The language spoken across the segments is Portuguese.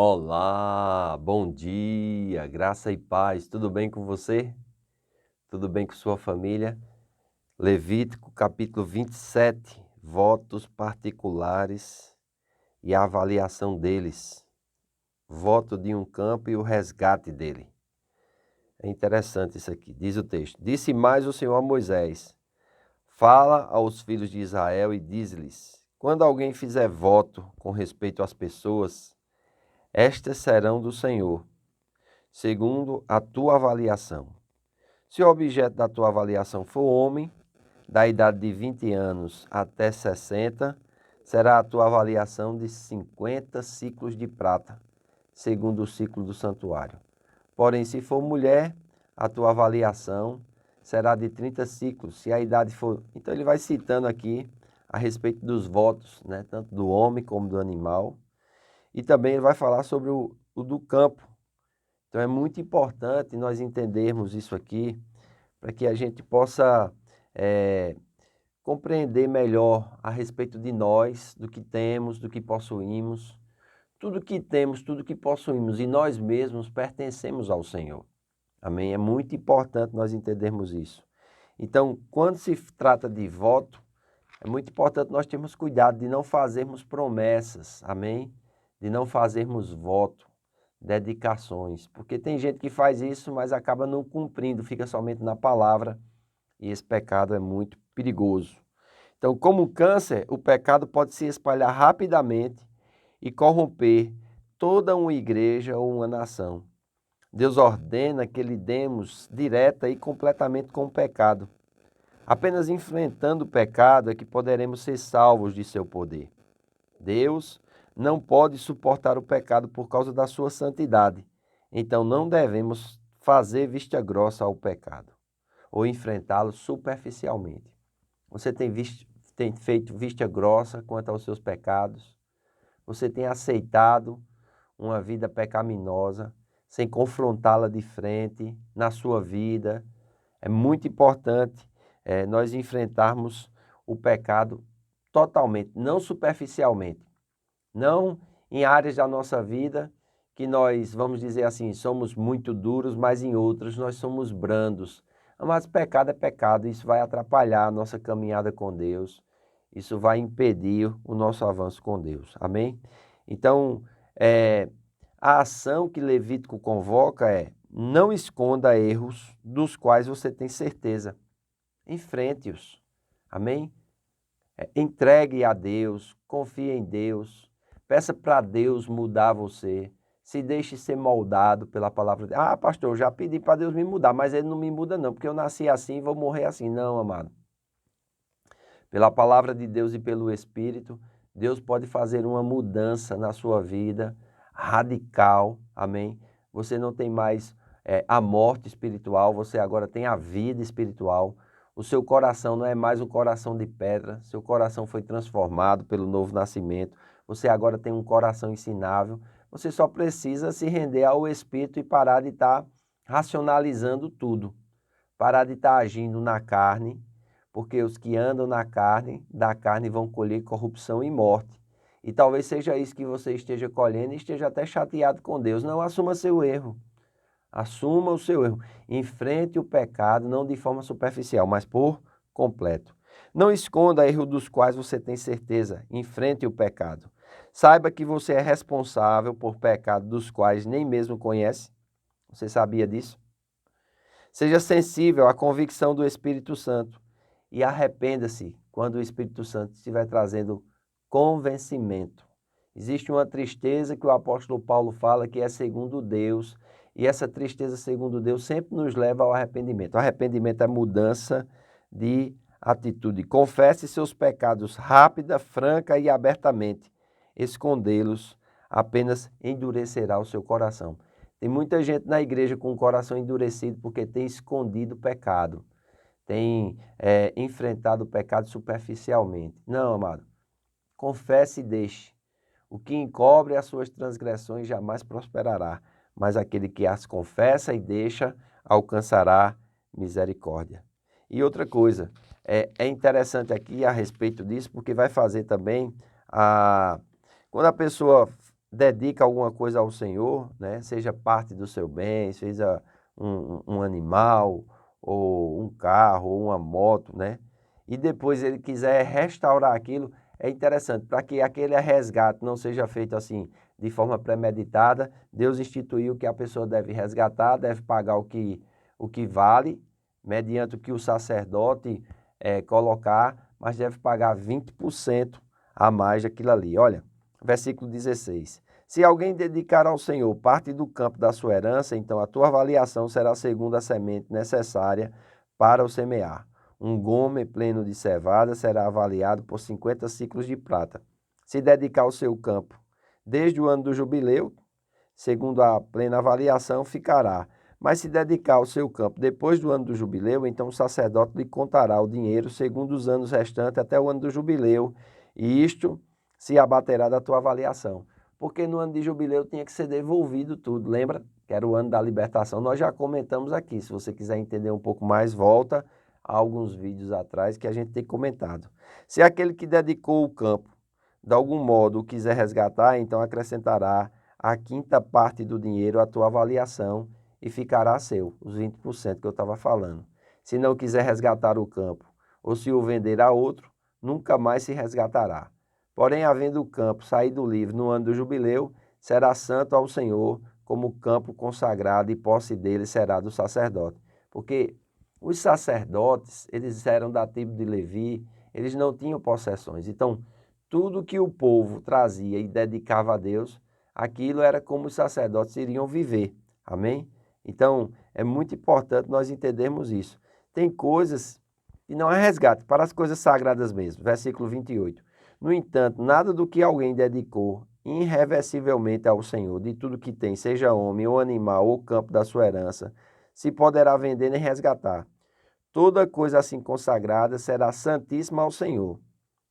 Olá, bom dia, graça e paz, tudo bem com você? Tudo bem com sua família? Levítico capítulo 27, votos particulares e a avaliação deles. Voto de um campo e o resgate dele. É interessante isso aqui, diz o texto. Disse mais o Senhor a Moisés: fala aos filhos de Israel e diz-lhes: quando alguém fizer voto com respeito às pessoas, estas serão do Senhor, segundo a tua avaliação. Se o objeto da tua avaliação for homem, da idade de 20 anos até 60, será a tua avaliação de 50 ciclos de prata, segundo o ciclo do santuário. Porém, se for mulher, a tua avaliação será de 30 ciclos, se a idade for... Então ele vai citando aqui a respeito dos votos, né, tanto do homem como do animal. E também ele vai falar sobre o do campo. Então é muito importante nós entendermos isso aqui, para que a gente possa compreender melhor a respeito de nós, do que temos, do que possuímos. Tudo que temos, tudo que possuímos e nós mesmos pertencemos ao Senhor. Amém? É muito importante nós entendermos isso. Então, quando se trata de voto, é muito importante nós termos cuidado de não fazermos promessas, amém? De não fazermos voto, dedicações, porque tem gente que faz isso, mas acaba não cumprindo, fica somente na palavra, e esse pecado é muito perigoso. Então, como um câncer, o pecado pode se espalhar rapidamente e corromper toda uma igreja ou uma nação. Deus ordena que lidemos direta e completamente com o pecado. Apenas enfrentando o pecado é que poderemos ser salvos de seu poder. Deus não pode suportar o pecado por causa da sua santidade. Então não devemos fazer vista grossa ao pecado ou enfrentá-lo superficialmente. Você tem feito vista grossa quanto aos seus pecados? Você tem aceitado uma vida pecaminosa sem confrontá-la de frente na sua vida? É muito importante nós enfrentarmos o pecado totalmente, não superficialmente. Não em áreas da nossa vida que nós, vamos dizer assim, somos muito duros, mas em outras nós somos brandos. Mas pecado é pecado, isso vai atrapalhar a nossa caminhada com Deus, isso vai impedir o nosso avanço com Deus, amém? Então, a ação que Levítico convoca é: não esconda erros dos quais você tem certeza, enfrente-os, amém? Entregue a Deus, confie em Deus, peça para Deus mudar você, se deixe ser moldado pela palavra de Deus. Ah, pastor, eu já pedi para Deus me mudar, mas Ele não me muda não, porque eu nasci assim e vou morrer assim. Não, amado. Pela palavra de Deus e pelo Espírito, Deus pode fazer uma mudança na sua vida, radical, amém? Você não tem mais a morte espiritual, você agora tem a vida espiritual. O seu coração não é mais um coração de pedra, seu coração foi transformado pelo novo nascimento. Você agora tem um coração ensinável. Você só precisa se render ao Espírito e parar de estar racionalizando tudo. Parar de estar agindo na carne, porque os que andam na carne, da carne vão colher corrupção e morte. E talvez seja isso que você esteja colhendo e esteja até chateado com Deus. Não assuma seu erro. Assuma o seu erro. Enfrente o pecado, não de forma superficial, mas por completo. Não esconda erros dos quais você tem certeza. Enfrente o pecado. Saiba que você é responsável por pecados dos quais nem mesmo conhece. Você sabia disso? Seja sensível à convicção do Espírito Santo e arrependa-se quando o Espírito Santo estiver trazendo convencimento. Existe uma tristeza que o apóstolo Paulo fala que é segundo Deus, e essa tristeza segundo Deus sempre nos leva ao arrependimento. O arrependimento é mudança de atitude. Confesse seus pecados rápida, franca e abertamente. Escondê-los apenas endurecerá o seu coração. Tem muita gente na igreja com o coração endurecido porque tem escondido o pecado, tem enfrentado o pecado superficialmente. Não, amado, confesse e deixe. O que encobre as suas transgressões jamais prosperará, mas aquele que as confessa e deixa alcançará misericórdia. E outra coisa, é interessante aqui a respeito disso, porque vai fazer também quando a pessoa dedica alguma coisa ao Senhor, né? Seja parte do seu bem, seja um animal, ou um carro, ou uma moto, né? E depois ele quiser restaurar aquilo, é interessante, para que aquele resgate não seja feito assim, de forma premeditada, Deus instituiu que a pessoa deve resgatar, deve pagar o que vale, mediante o que o sacerdote colocar, mas deve pagar 20% a mais daquilo ali. Olha, versículo 16. Se alguém dedicar ao Senhor parte do campo da sua herança, então a tua avaliação será segundo a semente necessária para o semear. Um gomer pleno de cevada será avaliado por 50 ciclos de prata. Se dedicar ao seu campo desde o ano do jubileu, segundo a plena avaliação, ficará. Mas se dedicar ao seu campo depois do ano do jubileu, então o sacerdote lhe contará o dinheiro segundo os anos restantes até o ano do jubileu, e isto se abaterá da tua avaliação. Porque no ano de jubileu tinha que ser devolvido tudo, lembra? Que era o ano da libertação. Nós já comentamos aqui. Se você quiser entender um pouco mais, volta a alguns vídeos atrás que a gente tem comentado. Se aquele que dedicou o campo, de algum modo, o quiser resgatar, então acrescentará a quinta parte do dinheiro à tua avaliação e ficará seu, os 20% que eu estava falando. Se não quiser resgatar o campo, ou se o vender a outro, nunca mais se resgatará. Porém, havendo o campo saído livre no ano do jubileu, será santo ao Senhor, como campo consagrado, e posse dele será do sacerdote. Porque os sacerdotes, eles eram da tribo de Levi, eles não tinham possessões. Então, tudo que o povo trazia e dedicava a Deus, aquilo era como os sacerdotes iriam viver. Amém? Então, é muito importante nós entendermos isso. Tem coisas que não é resgate, para as coisas sagradas mesmo. Versículo 28. No entanto, nada do que alguém dedicou irreversivelmente ao Senhor, de tudo que tem, seja homem ou animal ou campo da sua herança, se poderá vender nem resgatar. Toda coisa assim consagrada será santíssima ao Senhor.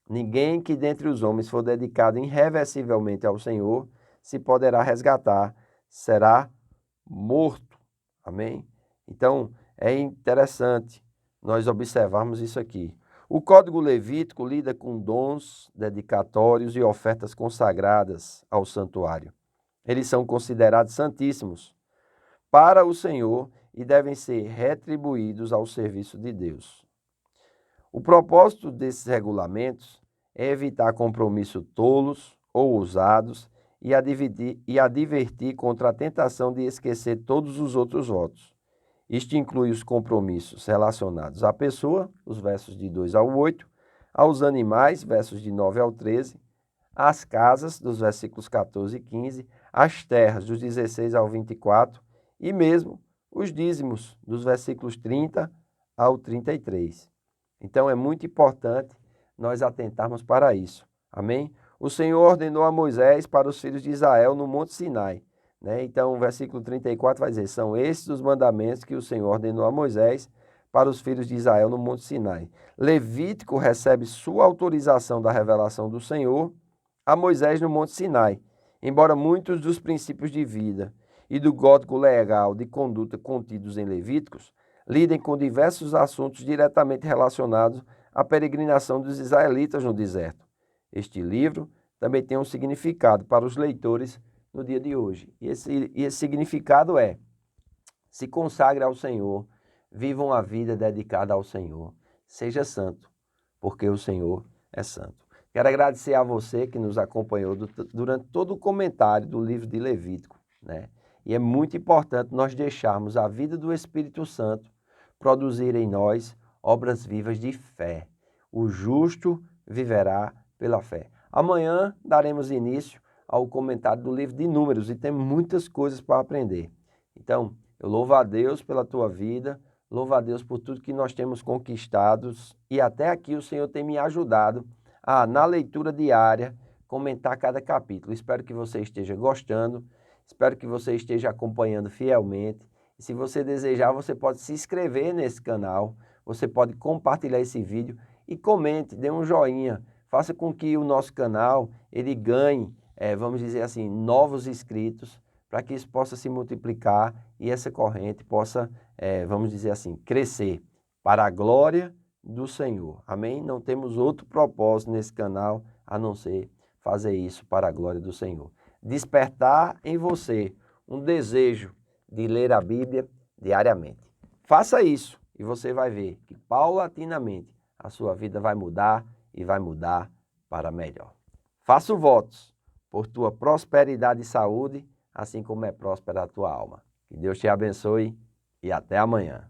Ninguém que dentre os homens for dedicado irreversivelmente ao Senhor se poderá resgatar, será morto. Amém? Então, é interessante nós observarmos isso aqui. O Código Levítico lida com dons dedicatórios e ofertas consagradas ao santuário. Eles são considerados santíssimos para o Senhor e devem ser retribuídos ao serviço de Deus. O propósito desses regulamentos é evitar compromissos tolos ou ousados e advertir contra a tentação de esquecer todos os outros votos. Isto inclui os compromissos relacionados à pessoa, os versos de 2 ao 8, aos animais, versos de 9 ao 13, às casas, dos versículos 14 e 15, às terras, dos 16 ao 24, e mesmo os dízimos, dos versículos 30 ao 33. Então é muito importante nós atentarmos para isso. Amém? O Senhor ordenou a Moisés para os filhos de Israel no Monte Sinai. Né? Então o versículo 34 vai dizer, são estes os mandamentos que o Senhor ordenou a Moisés para os filhos de Israel no Monte Sinai. Levítico recebe sua autorização da revelação do Senhor a Moisés no Monte Sinai. Embora muitos dos princípios de vida e do código legal de conduta contidos em Levíticos lidem com diversos assuntos diretamente relacionados à peregrinação dos israelitas no deserto. Este livro também tem um significado para os leitores no dia de hoje. E esse significado é: se consagre ao Senhor, viva uma vida dedicada ao Senhor, seja santo, porque o Senhor é santo. Quero agradecer a você que nos acompanhou durante todo o comentário do livro de Levítico, né? E é muito importante nós deixarmos a vida do Espírito Santo produzir em nós obras vivas de fé. O justo viverá pela fé. Amanhã daremos início ao comentário do livro de Números e temos muitas coisas para aprender. Então, eu louvo a Deus pela tua vida, louvo a Deus por tudo que nós temos conquistado e até aqui o Senhor tem me ajudado a, na leitura diária, comentar cada capítulo. Espero que você esteja gostando, espero que você esteja acompanhando fielmente. E se você desejar, você pode se inscrever nesse canal, você pode compartilhar esse vídeo e comente, dê um joinha, faça com que o nosso canal ele ganhe, vamos dizer assim, novos inscritos, para que isso possa se multiplicar e essa corrente possa, vamos dizer assim, crescer para a glória do Senhor. Amém? Não temos outro propósito nesse canal a não ser fazer isso para a glória do Senhor. despertar em você um desejo de ler a Bíblia diariamente. Faça isso e você vai ver que paulatinamente a sua vida vai mudar e vai mudar para melhor. Faço votos por tua prosperidade e saúde, assim como é próspera a tua alma. Que Deus te abençoe e até amanhã.